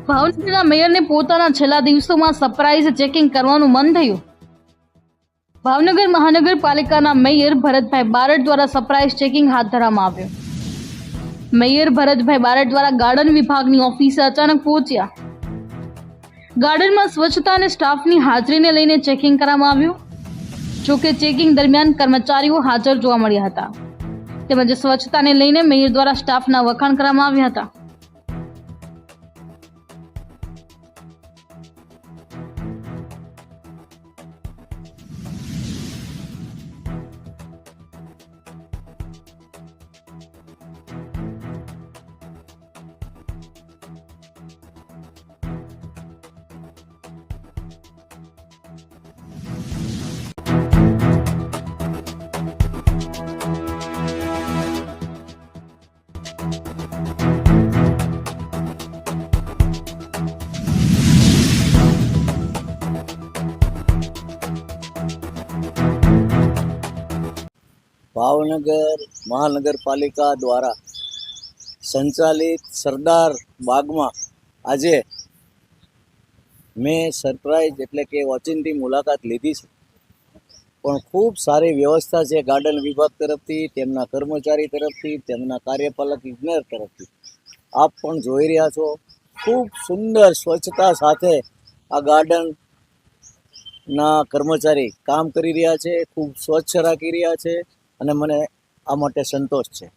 ભાવનગરના મેયરને પોતાના છેલ્લા દિવસોમાં સરપ્રાઇઝ ચેકિંગ કરવાનું મન થયું. ભાવનગર મહાનગરપાલિકાના મેયર ભરતભાઈ બારડ દ્વારા સરપ્રાઇઝ ચેકિંગ હાથ ધરવામાં આવ્યું. મેયર ભરતભાઈ બારડ દ્વારા ગાર્ડન વિભાગની ઓફિસે અચાનક પહોંચ્યા. ગાર્ડનમાં સ્વચ્છતા અને સ્ટાફની હાજરીને લઈને ચેકિંગ કરવામાં આવ્યું. જોકે ચેકિંગ દરમિયાન કર્મચારીઓ હાજર જોવા મળ્યા હતા, તેમજ સ્વચ્છતાને લઈને મેયર દ્વારા સ્ટાફના વખાણ કરવામાં આવ્યા હતા. ભાવનગર મહાનગરપાલિકા દ્વારા સંચાલિત સરદાર બાગમાં આજે મેં સરપ્રાઇઝ એટલે કે ઓચિંતી મુલાકાત લીધી છે. પણ ખૂબ સારી વ્યવસ્થા છે ગાર્ડન વિભાગ તરફથી, તેમના કર્મચારી તરફથી, તેમના કાર્યપાલક ઇજનેર તરફથી. આપ પણ જોઈ રહ્યા છો, ખૂબ સુંદર સ્વચ્છતા સાથે આ ગાર્ડનના કર્મચારી કામ કરી રહ્યા છે, ખૂબ સ્વચ્છ રાખી રહ્યા છે અને મને આ માટે સંતોષ છે.